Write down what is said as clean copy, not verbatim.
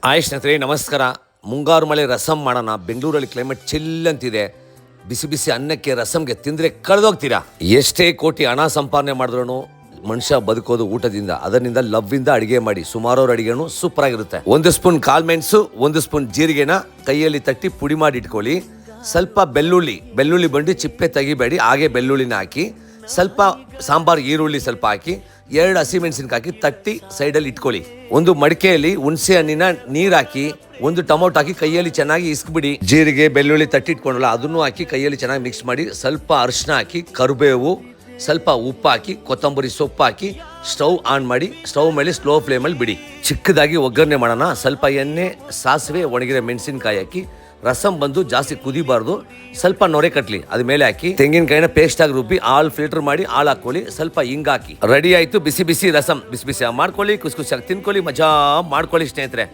Hi ಸ್ನೇಹಿತರೆ ನಮಸ್ಕಾರ. ಮುಂಗಾರು ಮಳೆ ರಸಂ ಮಾಡೋಣ. ಬೆಂಗಳೂರಲ್ಲಿ ಕ್ಲೈಮೇಟ್ ಚಿಲ್ ಅಂತಿದೆ. ಬಿಸಿ ಬಿಸಿ ಅನ್ನಕ್ಕೆ ರಸಂಗೆ ತಿಂದರೆ ಕಳೆದೋಗ್ತೀರಾ. ಎಷ್ಟೇ ಕೋಟಿ ಹಣ ಸಂಪಾದನೆ ಮಾಡಿದ್ರೂ ಮನುಷ್ಯ ಬದುಕೋದು ಊಟದಿಂದ. ಅದರಿಂದ ಲವ್ವಿಂದ ಅಡಿಗೆ ಮಾಡಿ. ಸುಮಾರವ್ರ ಅಡಿಗೆನೂ ಸೂಪರ್ ಆಗಿರುತ್ತೆ. 1 ಸ್ಪೂನ್ ಕಾಳು ಮೆಣಸು, 1 ಸ್ಪೂನ್ ಜೀರಿಗೆನ ಕೈಯಲ್ಲಿ ತಟ್ಟಿ ಪುಡಿ ಮಾಡಿ ಇಟ್ಕೊಳ್ಳಿ. ಸ್ವಲ್ಪ ಬೆಳ್ಳುಳ್ಳಿ ಬಂಡಿ ಚಿಪ್ಪೆ ತೆಗಿಬೇಡಿ, ಹಾಗೆ ಬೆಳ್ಳುಳ್ಳಿನ ಹಾಕಿ. ಸ್ವಲ್ಪ ಸಾಂಬಾರು ಈರುಳ್ಳಿ ಸ್ವಲ್ಪ ಹಾಕಿ, 2 ಹಸಿಮೆಣಸಿನಕಾಯಿ ಹಾಕಿ ತಟ್ಟಿ ಸೈಡಲ್ಲಿ ಇಟ್ಕೊಳ್ಳಿ. ಒಂದು ಮಡಿಕೆಯಲ್ಲಿ ಹುಣಸೆ ಹಣ್ಣಿನ ನೀರು ಹಾಕಿ, 1 ಟೊಮೊಟೊ ಹಾಕಿ ಕೈಯಲ್ಲಿ ಚೆನ್ನಾಗಿ ಇಸ್ಕ್ಬಿಡಿ. ಜೀರಿಗೆ ಬೆಳ್ಳುಳ್ಳಿ ತಟ್ಟಿ ಇಟ್ಕೊಂಡಲ್ಲ ಅದನ್ನು ಹಾಕಿ ಕೈಯಲ್ಲಿ ಚೆನ್ನಾಗಿ ಮಿಕ್ಸ್ ಮಾಡಿ. ಸ್ವಲ್ಪ ಅರಿಶಿನ ಹಾಕಿ, ಕರಿಬೇವು, ಸ್ವಲ್ಪ ಉಪ್ಪು ಹಾಕಿ, ಕೊತ್ತಂಬರಿ ಸೊಪ್ಪು ಹಾಕಿ ಸ್ಟವ್ ಆನ್ ಮಾಡಿ. ಸ್ಟವ್ ಮೇಲೆ ಸ್ಲೋ ಫ್ಲೇಮಲ್ಲಿ ಬಿಡಿ. ಚಿಕ್ಕದಾಗಿ ಒಗ್ಗರಣೆ ಮಾಡೋಣ. ಸ್ವಲ್ಪ ಎಣ್ಣೆ, ಸಾಸಿವೆ, ಒಣಗಿರೋ ಮೆಣಸಿನಕಾಯಿ ಹಾಕಿ. ರಸಂ ಬಂದು ಜಾಸ್ತಿ ಕುದಿಬಾರ್ದು, ಸ್ವಲ್ಪ ನೊರೆ ಕಟ್ಲಿ. ಅದ ಮೇಲೆ ಹಾಕಿ ತೆಂಗಿನಕಾಯಿನ ಪೇಸ್ಟ್ ಆಗಿ ರುಬ್ಬಿ ಹಾಲು ಫಿಲ್ಟರ್ ಮಾಡಿ ಹಾಲು ಹಾಕೊಳ್ಳಿ. ಸ್ವಲ್ಪ ಹಿಂಗ್ ಹಾಕಿ ರೆಡಿ ಆಯ್ತು ಬಿಸಿ ಬಿಸಿ ರಸಂ. ಬಿಸಿ ಬಿಸಿ ಮಾಡ್ಕೊಳ್ಳಿ, ಖುಷಿ ಖುಷಿಯಾಗಿ ತಿನ್ಕೊಳ್ಳಿ, ಮಜಾ ಮಾಡ್ಕೊಳ್ಳಿ ಸ್ನೇಹಿತರೆ.